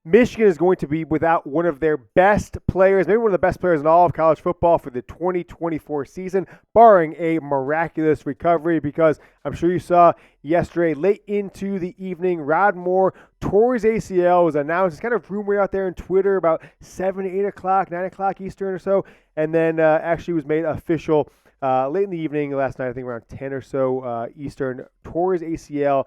Michigan is going to be without one of their best players, maybe one of the best players in all of college football for the 2024 season, barring a miraculous recovery, because I'm sure you saw yesterday, late into the evening, Rod Moore tore his ACL. It was announced. It's kind of rumored out there on Twitter about 7, 8 o'clock, 9 o'clock Eastern or so, and then actually was made official late in the evening last night, I think around 10 or so Eastern, tore his ACL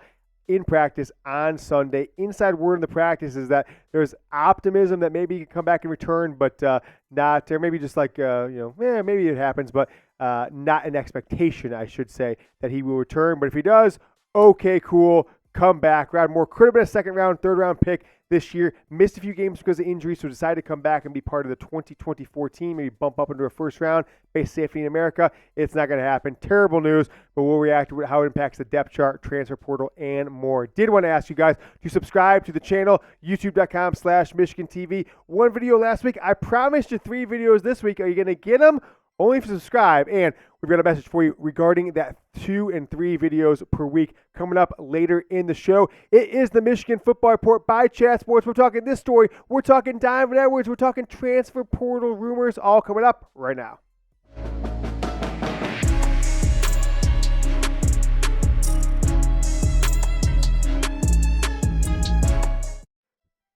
in practice on Sunday. Inside word in the practice is that there's optimism that maybe he can come back and return, but not, or maybe just like, maybe it happens, but not an expectation, I should say, that he will return. But if he does, okay, cool, come back. Rod Moore could have been a second round, third round pick this year, missed a few games because of injury, so decided to come back and be part of the 2024 team, maybe bump up into a first round, base safety in America. It's not going to happen. Terrible news, but we'll react to how it impacts the depth chart, transfer portal, and more. Did want to ask you guys to subscribe to the channel, youtube.com/Michigan TV. One video last week. I promised you 3 videos this week. Are you going to get them? Only if you subscribe. And we've got a message for you regarding that 2 and 3 videos per week coming up later in the show. It is the Michigan Football Report by Chat Sports. We're talking this story. We're talking Donovan Edwards. We're talking transfer portal rumors, all coming up right now.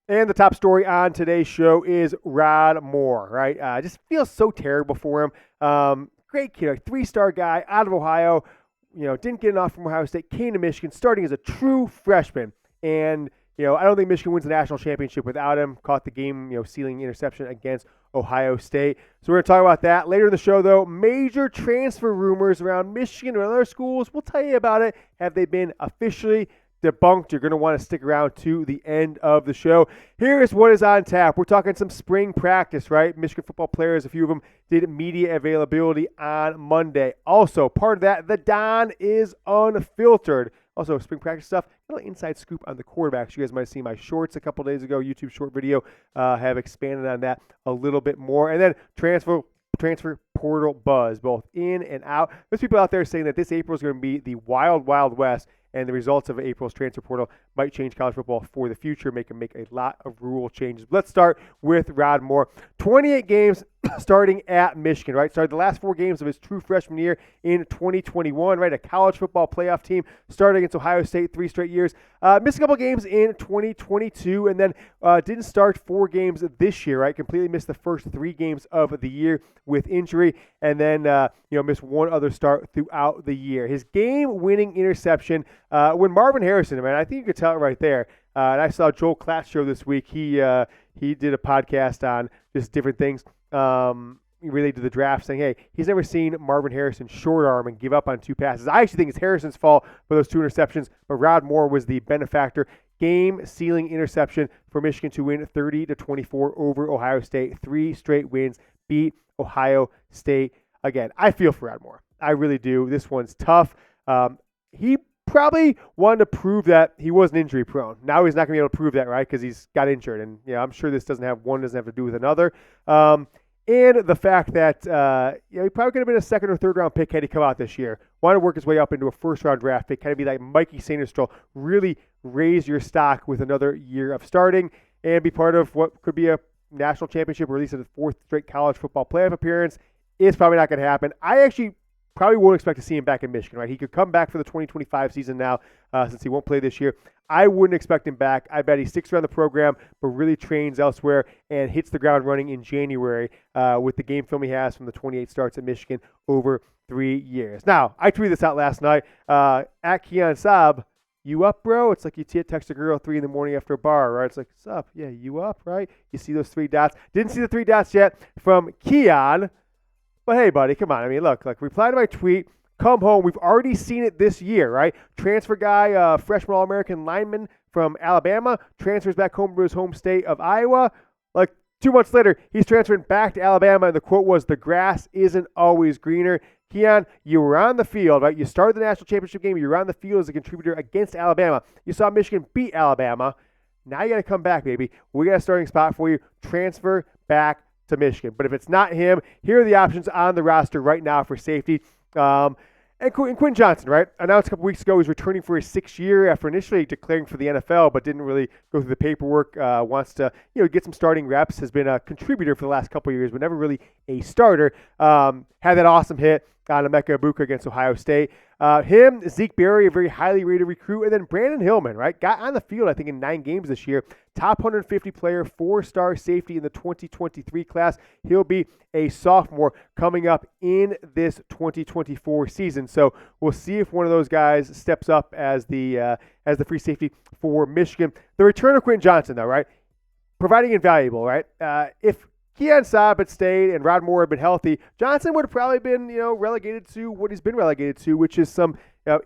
And the top story on today's show is Rod Moore, right? Just feels so terrible for him. Great kid, 3-star guy out of Ohio. Didn't get enough from Ohio State, came to Michigan, starting as a true freshman. And, I don't think Michigan wins the national championship without him. Caught the game-sealing interception against Ohio State. So we're going to talk about that later in the show, though. Major transfer rumors around Michigan or other schools. We'll tell you about it. Have they been officially debunked? You're going to want to stick around to the end of the show. Here is what is on tap. We're talking some spring practice, right? Michigan football players, a few of them did media availability on Monday. Also, part of that, the Don is unfiltered. Also, spring practice stuff, a little inside scoop on the quarterbacks. You guys might have seen my shorts a couple days ago, YouTube short video, have expanded on that a little bit more. And then transfer portal buzz, both in and out. There's people out there saying that this April is going to be the wild, wild west, and the results of April's transfer portal might change college football for the future, make a lot of rule changes. But let's start with Rod Moore. 28 games starting at Michigan, right? Started the last 4 games of his true freshman year in 2021, right? A college football playoff team, started against Ohio State 3 straight years. Missed a couple games in 2022, and then didn't start 4 games this year, right? Completely missed the first 3 games of the year with injury, and then missed 1 other start throughout the year. His game-winning interception when Marvin Harrison, man, I think you could tell it right there. And I saw Joel Klatt's show this week. He did a podcast on just different things related to the draft, saying, hey, he's never seen Marvin Harrison short arm and give up on 2 passes. I actually think it's Harrison's fault for those 2 interceptions, but Rod Moore was the benefactor. Game-sealing interception for Michigan to win 30-24 over Ohio State. 3 straight wins, beat Ohio State again. I feel for Rod Moore. I really do. This one's tough. He probably wanted to prove that he wasn't injury prone. Now he's not going to be able to prove that, right? Because he's got injured. And I'm sure this doesn't have to do with another. And the fact that he probably could have been a second or third round pick had he come out this year. Wanted to work his way up into a first round draft pick, kind of be like Mikey Sainristil, really raise your stock with another year of starting and be part of what could be a national championship or at least a 4th straight college football playoff appearance. It's probably not going to happen. I actually probably won't expect to see him back in Michigan, right? He could come back for the 2025 season now since he won't play this year. I wouldn't expect him back. I bet he sticks around the program, but really trains elsewhere and hits the ground running in January with the game film he has from the 28 starts at Michigan over 3 years. Now, I tweeted this out last night. At Keon Sabb, you up, bro? It's like you text a girl at 3 in the morning after a bar, right? It's like, what's up? Yeah, you up, right? You see those 3 dots. Didn't see the 3 dots yet from Keon. But hey, buddy, come on. I mean, look, reply to my tweet. Come home. We've already seen it this year, right? Transfer guy, freshman All-American lineman from Alabama, transfers back home to his home state of Iowa. 2 months later, he's transferring back to Alabama, and the quote was, the grass isn't always greener. Keon, you were on the field, right? You started the national championship game. You were on the field as a contributor against Alabama. You saw Michigan beat Alabama. Now you got to come back, baby. We got a starting spot for you. Transfer back to Michigan. But if it's not him, here are the options on the roster right now for safety. And Quinten Johnson, right, announced a couple weeks ago he's returning for his 6th year after initially declaring for the NFL, but didn't really go through the paperwork. Wants to, get some starting reps. Has been a contributor for the last couple of years, but never really a starter. Had that awesome hit on Emeka Egbuka against Ohio State. Him, Zeke Berry, a very highly rated recruit, and then Brandyn Hillman, right, got on the field, I think, in 9 games this year. Top 150 player, 4-star safety in the 2023 class. He'll be a sophomore coming up in this 2024 season. So we'll see if one of those guys steps up as the free safety for Michigan. The return of Quinten Johnson, though, right, providing invaluable, right? If Keon Sabb had stayed and Rod Moore had been healthy, Johnson would have probably been, relegated to what he's been relegated to, which is some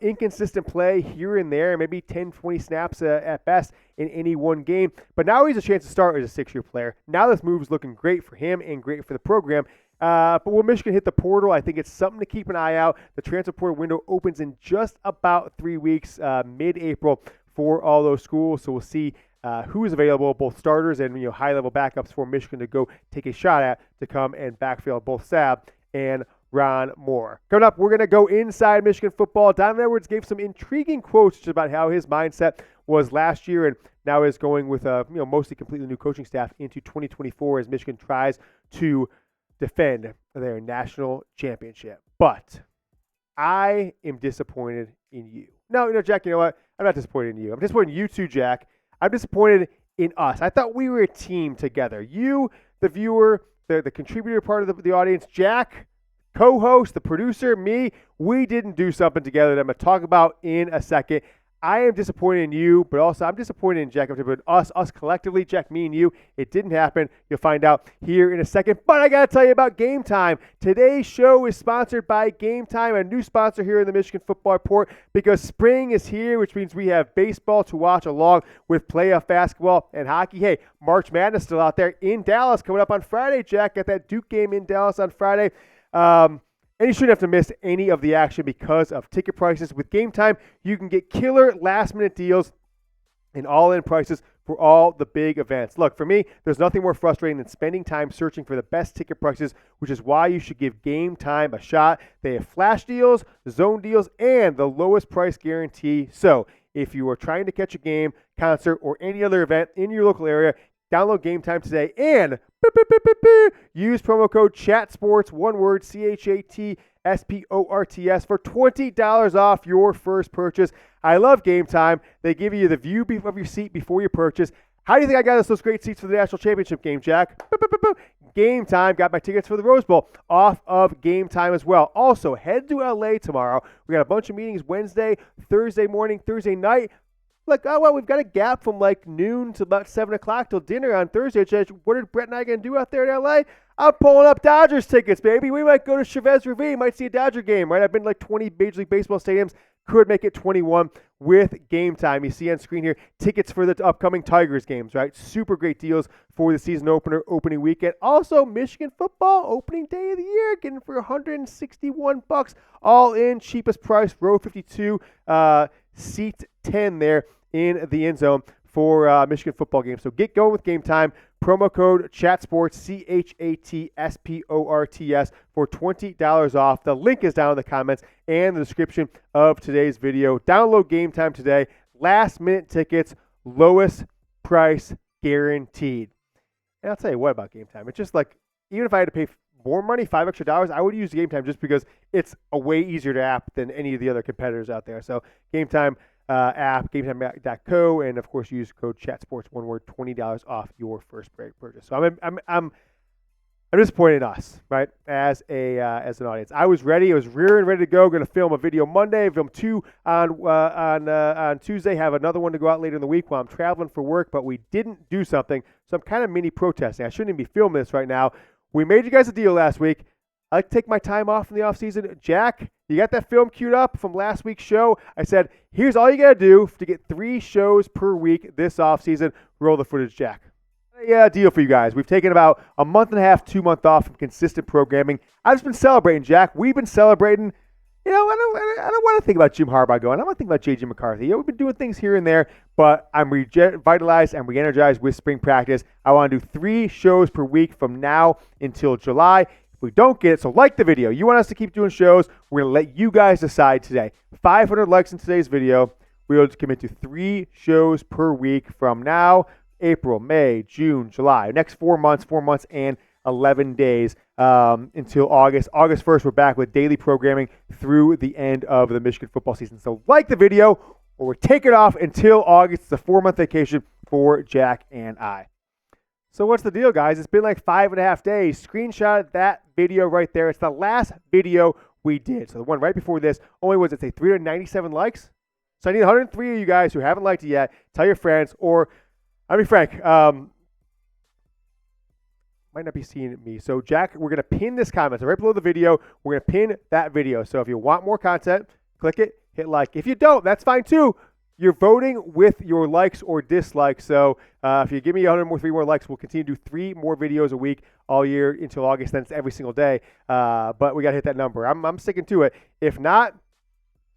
inconsistent play here and there, maybe 10, 20 snaps at best in any one game. But now he's a chance to start as a 6-year player. Now this move is looking great for him and great for the program. But will Michigan hit the portal? I think it's something to keep an eye out. The transfer portal window opens in just about 3 weeks, mid-April, for all those schools. So we'll see who is available, both starters and high-level backups for Michigan to go take a shot at to come and backfill both Sabb and Ron Moore. Coming up, we're going to go inside Michigan football. Donovan Edwards gave some intriguing quotes just about how his mindset was last year and now is going with a mostly completely new coaching staff into 2024 as Michigan tries to defend their national championship. But I am disappointed in you. No, Jack, you know what? I'm not disappointed in you. I'm disappointed in you too, Jack. I'm disappointed in us. I thought we were a team together. You, the viewer, the contributor part of the audience, Jack, co-host, the producer, me, we didn't do something together that I'm going to talk about in a second. I am disappointed in you, but also I'm disappointed in Jack. I'm disappointed in us collectively, Jack, me, and you. It didn't happen. You'll find out here in a second. But I got to tell you about Game Time. Today's show is sponsored by Game Time, a new sponsor here in the Michigan Football Report, because spring is here, which means we have baseball to watch along with playoff basketball and hockey. Hey, March Madness still out there in Dallas coming up on Friday, Jack. Got that Duke game in Dallas on Friday. And you shouldn't have to miss any of the action because of ticket prices. With Game Time, you can get killer last-minute deals and all-in prices for all the big events. Look, for me, there's nothing more frustrating than spending time searching for the best ticket prices, which is why you should give Game Time a shot. They have flash deals, zone deals, and the lowest price guarantee. So if you are trying to catch a game, concert, or any other event in your local area, download Game Time today and use promo code CHATSPORTS, one word, CHATSPORTS, for $20 off your first purchase. I love Game Time. They give you the view of your seat before you purchase. How do you think I got us those great seats for the national championship game, Jack? Game Time. Got my tickets for the Rose Bowl off of Game Time as well. Also, head to LA tomorrow. We got a bunch of meetings Wednesday, Thursday morning, Thursday night. Like, oh, well, we've got a gap from like noon to about 7 o'clock till dinner on Thursday. What are Brett and I going to do out there in L.A.? I'm pulling up Dodgers tickets, baby. We might go to Chavez Ravine, might see a Dodger game, right? I've been to like 20 Major League Baseball stadiums. Could make it 21 with Game Time. You see on screen here, tickets for the upcoming Tigers games, right? Super great deals for the season opener, opening weekend. Also, Michigan football, opening day of the year, getting for $161, all in, cheapest price, row 52, seat 10 there in the end zone for Michigan football games. So get going with Game Time. Promo code CHATSPORTS, CHATSPORTS, for $20 off. The link is down in the comments and the description of today's video. Download Game Time today. Last minute tickets, lowest price guaranteed. And I'll tell you what about Game Time. It's just like, even if I had to pay more money, $5 extra, I would use Game Time just because it's a way easier to app than any of the other competitors out there. So Game Time app, GameTime.co, and of course use code ChatSports, one word, $20 off your first purchase. So I'm disappointed in us, right? As an audience, I was ready. I was rearing ready to go. Going to film a video Monday, film 2 on Tuesday. Have another one to go out later in the week while I'm traveling for work. But we didn't do something, so I'm kind of mini protesting. I shouldn't even be filming this right now. We made you guys a deal last week. I like to take my time off in the offseason. Jack, you got that film queued up from last week's show? I said, here's all you got to do to get 3 shows per week this offseason. Roll the footage, Jack. Yeah, deal for you guys. We've taken about a month and a half, 2 months off from consistent programming. I've just been celebrating, Jack. We've been celebrating. I don't want to think about Jim Harbaugh going. I want to think about J.J. McCarthy. Yeah, we've been doing things here and there, but I'm revitalized and re-energized with spring practice. I want to do 3 shows per week from now until July. we don't get it. So like the video. You want us to keep doing shows. We're going to let you guys decide today. 500 likes in today's video. We'll commit to 3 shows per week from now, April, May, June, July. Next 4 months and 11 days until August. August 1st, we're back with daily programming through the end of the Michigan football season. So like the video, or we're taking off until August. It's a 4-month vacation for Jack and I. So what's the deal, guys? It's been like 5.5 days. Screenshot that video right there. It's the last video we did. So the one right before this only was, it's a 397 likes. So I need 103 of you guys who haven't liked it yet. Tell your friends, or I'll be frank, might not be seeing me. So Jack, we're going to pin this comment. So right below the video, we're going to pin that video. So if you want more content, click it, hit like. If you don't, that's fine too. You're voting with your likes or dislikes. So if you give me 3 more likes, we'll continue to do 3 more videos a week all year until August. Then it's every single day. But we got to hit that number. I'm sticking to it. If not,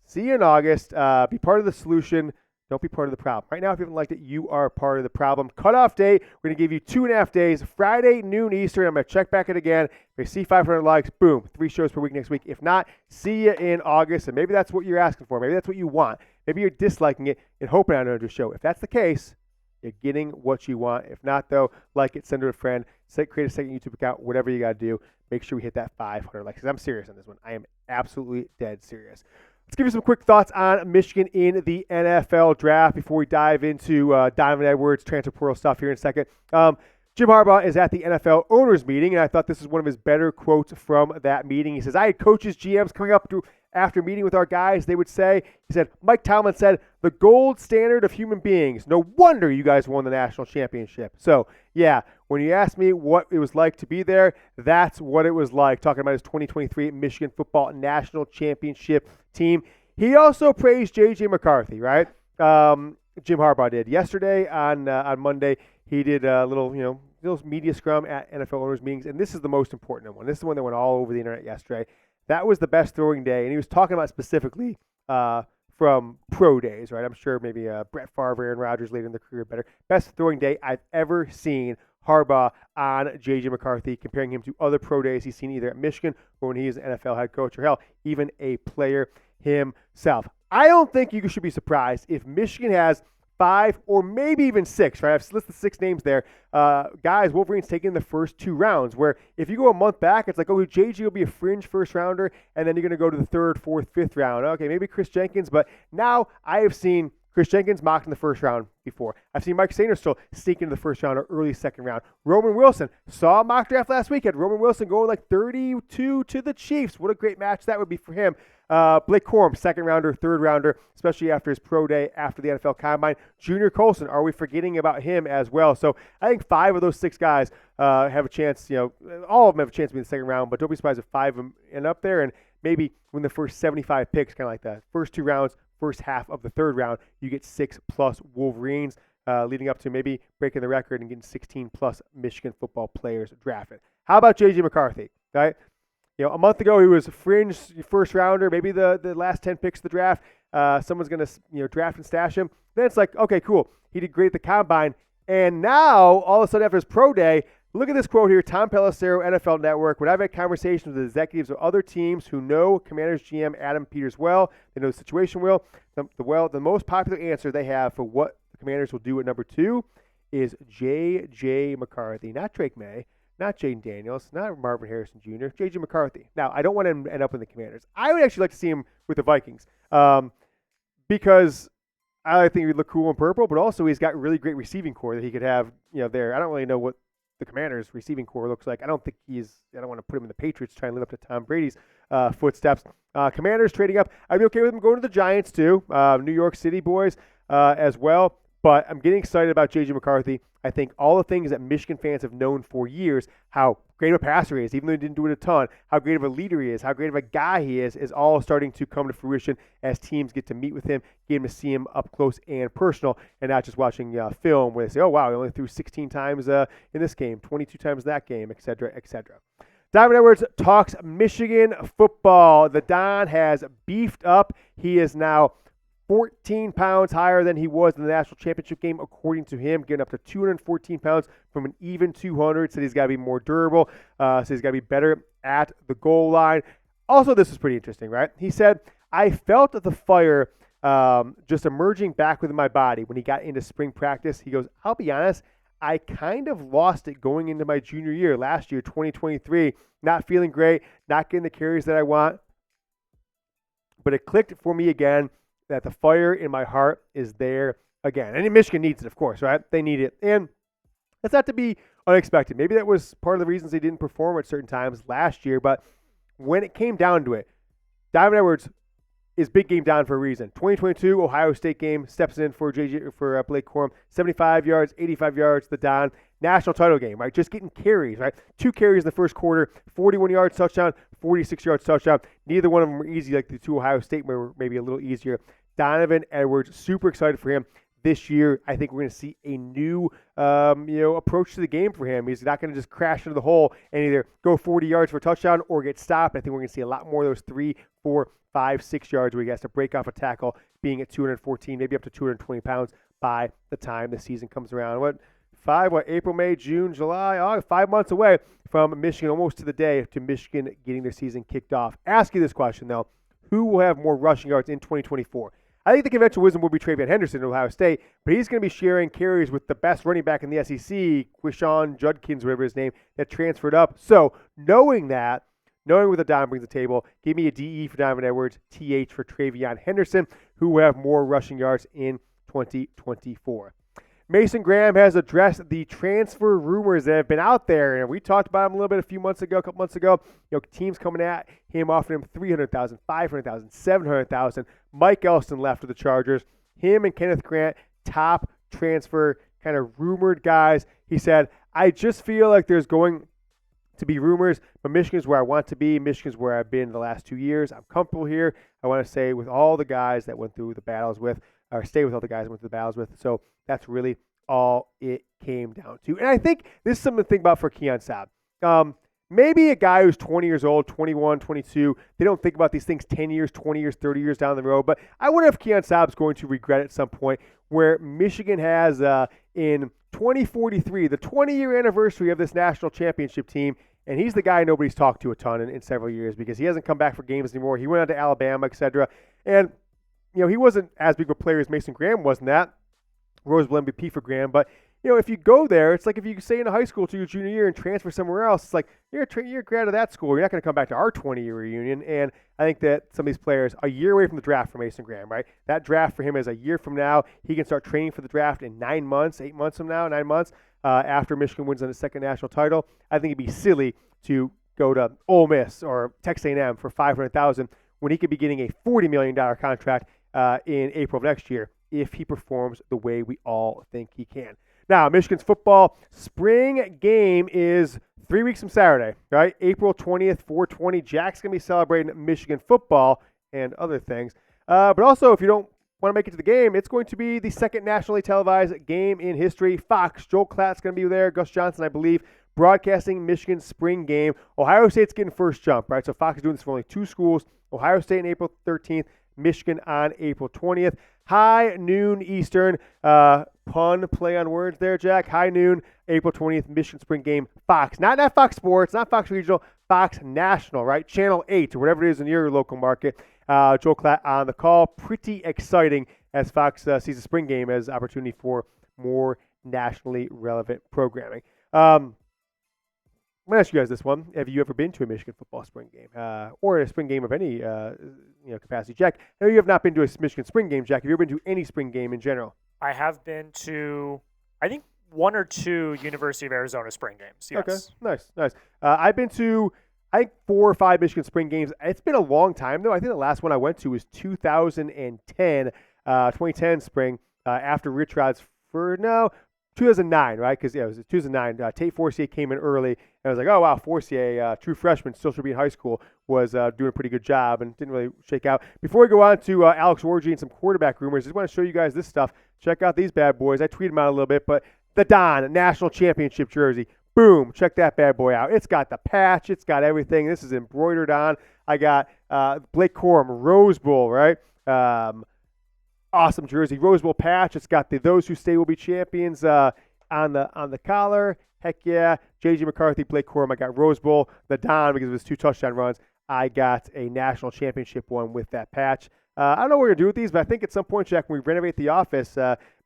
see you in August. Be part of the solution. Don't be part of the problem. Right now, if you haven't liked it, you are part of the problem. Cutoff date, we're going to give you 2.5 days. Friday, noon Eastern. I'm going to check back it again. If you see 500 likes, boom, 3 shows per week next week. If not, see you in August. And maybe that's what you're asking for. Maybe that's what you want. Maybe you're disliking it and hoping on another show. If that's the case, you're getting what you want. If not, though, like it, send it to a friend, create a second YouTube account, whatever you got to do. Make sure we hit that 500 likes. Because I'm serious on this one. I am absolutely dead serious. Let's give you some quick thoughts on Michigan in the NFL draft before we dive into Donovan Edwards, transfer portal stuff here in a second. Jim Harbaugh is at the NFL owners meeting, and I thought this is one of his better quotes from that meeting. He says, I had coaches, GMs coming up after meeting with our guys. They would say, he said, Mike Tomlin said, the gold standard of human beings. No wonder you guys won the national championship. So, yeah, when you ask me what it was like to be there, that's what it was like, talking about his 2023 Michigan football national championship team. He also praised J.J. McCarthy, right? Jim Harbaugh did. Yesterday on Monday, he did a little media scrum at NFL owners meetings, and this is the most important one. This is the one that went all over the internet yesterday. That was the best throwing day, and he was talking about specifically from pro days, right? I'm sure maybe Brett Favre, Aaron Rodgers later in their career better. Best throwing day I've ever seen Harbaugh on J.J. McCarthy, comparing him to other pro days he's seen either at Michigan or when he was an NFL head coach, or hell, even a player himself. I don't think you should be surprised if Michigan has 5 or maybe even 6, right? I've listed 6 names there. Guys, Wolverines taking the first 2 rounds, where if you go a month back, it's like, oh, JG will be a fringe first rounder, and then you're going to go to the 3rd, 4th, 5th round. Okay, maybe Chris Jenkins, but now I have seen Chris Jenkins mocked in the first round before. I've seen Mike Sainer still sneak into the first round or early second round. Roman Wilson, saw a mock draft last weekend. Roman Wilson going like 32 to the Chiefs. What a great match that would be for him. Blake Corum, 2nd rounder, 3rd rounder, especially after his pro day, after the NFL Combine. Junior Colson, are we forgetting about him as well? So I think 5 of those 6 guys have a chance, all of them have a chance to be in the second round, but don't be surprised if 5 of them end up there. And maybe when the first 75 picks, kind of like the first 2 rounds, first half of the 3rd round, you get 6+ Wolverines, leading up to maybe breaking the record and getting 16+ Michigan football players drafted. How about J.J. McCarthy, right? A month ago, he was a fringe first rounder, maybe the last 10 picks of the draft. Someone's going to draft and stash him. Then it's like, okay, cool. He did great at the Combine. And now, all of a sudden, after his pro day, look at this quote here, Tom Pelissero, NFL Network. When I've had conversations with executives of other teams who know Commanders GM Adam Peters well, they know the situation well, the most popular answer they have for what the Commanders will do at number 2 is J.J. McCarthy, not Drake May, not Jaden Daniels, not Marvin Harrison Jr., J.J. McCarthy. Now, I don't want him to end up in the Commanders. I would actually like to see him with the Vikings because I think he'd look cool in purple, but also he's got really great receiving core that he could have there. I don't really know what the Commanders' receiving core looks like. I don't want to put him in the Patriots trying to live up to Tom Brady's footsteps. Commanders trading up. I'd be okay with him going to the Giants too. New York City boys as well. But I'm getting excited about J.J. McCarthy. I think all the things that Michigan fans have known for years, how great of a passer he is, even though he didn't do it a ton, how great of a leader he is, how great of a guy he is all starting to come to fruition as teams get to meet with him, get to see him up close and personal, and not just watching film where they say, oh, wow, he only threw 16 times in this game, 22 times that game, et cetera, et cetera. Donovan Edwards talks Michigan football. The Don has beefed up. He is now 14 pounds higher than he was in the national championship game, according to him, getting up to 214 pounds from an even 200. Said he's got to be more durable. So he's got to be better at the goal line. Also, this is pretty interesting, right? He said, I felt the fire just emerging back within my body when he got into spring practice. He goes, I'll be honest, I kind of lost it going into my junior year, last year, 2023. Not feeling great, not getting the carries that I want. But it clicked for me again that the fire in my heart is there again. And Michigan needs it, of course, right? They need it. And that's not to be unexpected. Maybe that was part of the reasons they didn't perform at certain times last year. But when it came down to it, Donovan Edwards is big game down for a reason. 2022 Ohio State game, steps in for Blake Corum, 75 yards, 85 yards, the Don. National title game, right? Just getting carries, right? 2 carries in the first quarter, 41 yards touchdown, 46 yards touchdown. Neither one of them were easy like the 2 Ohio State were maybe a little easier. Donovan Edwards, super excited for him. This year, I think we're going to see a new, approach to the game for him. He's not going to just crash into the hole and either go 40 yards for a touchdown or get stopped. I think we're going to see a lot more of those 3, 4, 5, 6 yards where he has to break off a tackle, being at 214, maybe up to 220 pounds by the time the season comes around. April, May, June, July, August, 5 months away from Michigan, almost to the day to Michigan getting their season kicked off. Ask you this question, though. Who will have more rushing yards in 2024? I think the conventional wisdom will be TreVeyon Henderson in Ohio State, but he's going to be sharing carries with the best running back in the SEC, Quinten Judkins, whatever his name, that transferred up. So knowing what the Don brings to the table, give me a DE for Donovan Edwards, TH for TreVeyon Henderson, who will have more rushing yards in 2024. Mason Graham has addressed the transfer rumors that have been out there, and we talked about him a little bit a couple months ago. Teams coming at him, offering him $300,000, $500,000, $700,000. Mike Elston left with the Chargers. Him and Kenneth Grant, top transfer kind of rumored guys. He said, I just feel like there's going to be rumors, but Michigan's where I want to be. Michigan's where I've been the last 2 years. I'm comfortable here. I want to stay with all the guys that went through the battles with, or stay with all the guys I went through the battles with. So that's really all it came down to. And I think this is something to think about for Keon Sabb. Maybe a guy who's 20 years old, 21, 22, they don't think about these things 10 years, 20 years, 30 years down the road. But I wonder if Keon Sabb's going to regret at some point where Michigan has in 2043, the 20-year anniversary of this national championship team, and he's the guy nobody's talked to a ton in several years because he hasn't come back for games anymore. He went out to Alabama, etc. And, he wasn't as big of a player as Mason Graham was in that. Rose Bowl MVP for Graham. But, if you go there, it's like if you stay in high school to your junior year and transfer somewhere else, it's like you're a grad of that school. You're not going to come back to our 20-year reunion. And I think that some of these players, a year away from the draft for Mason Graham, right? That draft for him is a year from now. He can start training for the draft in 9 months, 8 months from now, 9 months after Michigan wins on his second national title. I think it'd be silly to go to Ole Miss or Texas A&M for $500,000 when he could be getting a $40 million contract in April of next year if he performs the way we all think he can. Now, Michigan's football spring game is 3 weeks from Saturday, right? April 20th, 420. Jack's going to be celebrating Michigan football and other things. But also, if you don't want to make it to the game, it's going to be the second nationally televised game in history. Fox, Joel Klatt's going to be there. Gus Johnson, I believe, broadcasting Michigan's spring game. Ohio State's getting first jump, right? So Fox is doing this for only 2 schools. Ohio State on April 13th, Michigan on April 20th. High noon Eastern. Pun, play on words there, Jack. High noon, April 20th, Michigan spring game. Fox. Not Fox Sports, not Fox Regional, Fox National, right? Channel 8 or whatever it is in your local market. Joel Klatt on the call. Pretty exciting as Fox sees the spring game as opportunity for more nationally relevant programming. I'm going to ask you guys this one. Have you ever been to a Michigan football spring game or a spring game of any capacity? Jack, I know you have not been to a Michigan spring game, Jack. Have you ever been to any spring game in general? I have been to, I think, 1 or 2 University of Arizona spring games. Yes. Okay, nice. I've been to, I think, 4 or 5 Michigan spring games. It's been a long time, though. I think the last one I went to was 2010 spring after Rich Rod's 2009, right? Because, it was 2009. Tate Forcier came in early, and I was like, oh, wow, Forcier, true freshman, still should be in high school, was doing a pretty good job and didn't really shake out. Before we go on to Alex Orgy and some quarterback rumors, I just want to show you guys this stuff. Check out these bad boys. I tweeted them out a little bit, but the Don National Championship jersey. Boom, check that bad boy out. It's got the patch. It's got everything. This is embroidered on. I got Blake Corum, Rose Bowl, right? awesome jersey, Rose Bowl patch. It's got the "Those Who Stay Will Be Champions" on the collar. Heck yeah. J.J. McCarthy, Blake Corum. I got Rose Bowl. The Don, because of his 2 touchdown runs, I got a national championship one with that patch. I don't know what we're going to do with these, but I think at some point, Jack, when we renovate the office,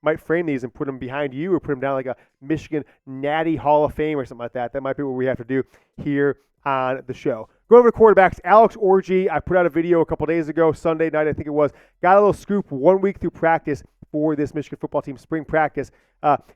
might frame these and put them behind you or put them down like a Michigan Natty Hall of Fame or something like that. That might be what we have to do here on the show. Go over to quarterbacks. Alex Orji, I put out a video a couple days ago, Sunday night I think it was. Got a little scoop 1 week through practice for this Michigan football team, spring practice.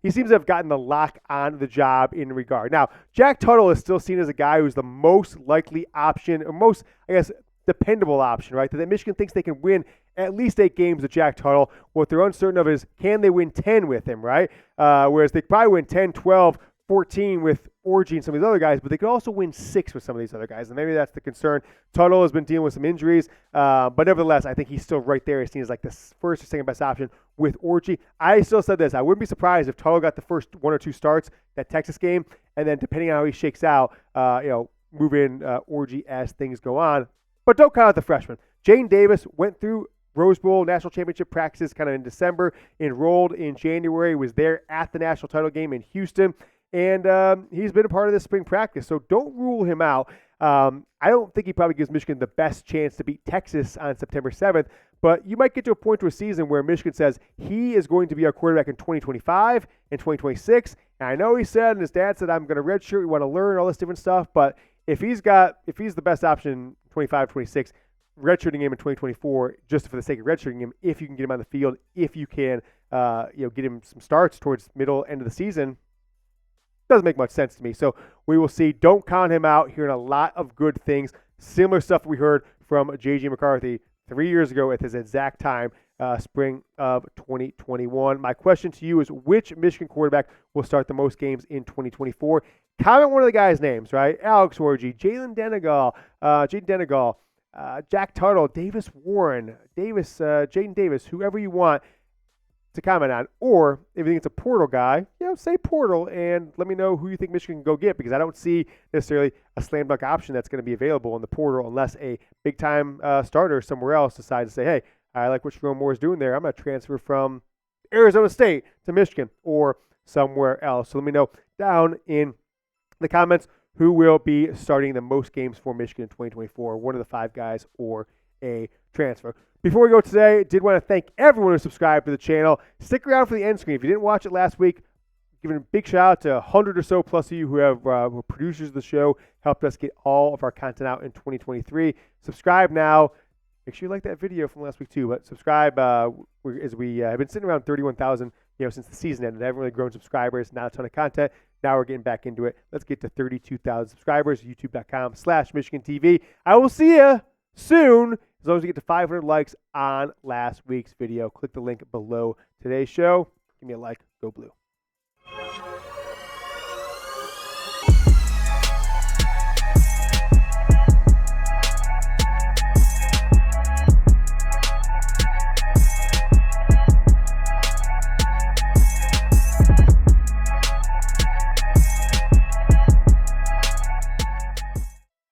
He seems to have gotten the lock on the job in regard. Now, Jack Tuttle is still seen as a guy who's the most likely option, or most, I guess, dependable option, right? That Michigan thinks they can win at least 8 games with Jack Tuttle. What they're uncertain of is, can they win 10 with him, right? Whereas they probably win 10, 12, 14 with Orji and some of these other guys, but they could also win 6 with some of these other guys, and maybe that's the concern. Tuttle has been dealing with some injuries, but nevertheless, I think he's still right there. He's seen as like the first or second best option with Orji. I still said this. I wouldn't be surprised if Tuttle got the first 1 or 2 starts that Texas game, and then depending on how he shakes out, move in Orji as things go on. But don't count out the freshman. Jane Davis went through Rose Bowl national championship practices kind of in December, enrolled in January, was there at the national title game in Houston, and he's been a part of this spring practice. So don't rule him out. I don't think he probably gives Michigan the best chance to beat Texas on September 7th, but you might get to a point to a season where Michigan says he is going to be our quarterback in 2025 and 2026. And I know he said, and his dad said, I'm going to redshirt, we want to learn all this different stuff, but if he's the best option 25, 26, redshirting him in 2024 just for the sake of redshirting him, if you can get him on the field, if you can get him some starts towards middle, end of the season, doesn't make much sense to me. So we will see. Don't count him out. Hearing a lot of good things. Similar stuff we heard from J.J. McCarthy 3 years ago at this exact time, spring of 2021. My question to you is, which Michigan quarterback will start the most games in 2024? Comment one of the guys' names, right? Alex Orji, Jaden Denegal, Jack Tuttle, Davis Warren, Jaden Davis, whoever you want to comment on. Or if you think it's a portal guy, say portal and let me know who you think Michigan can go get, because I don't see necessarily a slam dunk option that's going to be available in the portal unless a big-time starter somewhere else decides to say, hey, I like what Sherrone Moore is doing there. I'm going to transfer from Arizona State to Michigan or somewhere else. So let me know down in the comments who will be starting the most games for Michigan in 2024, one of the 5 guys or a transfer. Before we go today, did want to thank everyone who subscribed to the channel. Stick around for the end screen. If you didn't watch it last week, giving a big shout out to 100 or so plus of you who were producers of the show, helped us get all of our content out in 2023. Subscribe now. Make sure you like that video from last week too, but subscribe as we have been sitting around 31,000 since the season ended. I haven't really grown subscribers, not a ton of content. Now we're getting back into it. Let's get to 32,000 subscribers, youtube.com/MichiganTV. I will see you soon, as long as we get to 500 likes on last week's video. Click the link below today's show. Give me a like. Go Blue.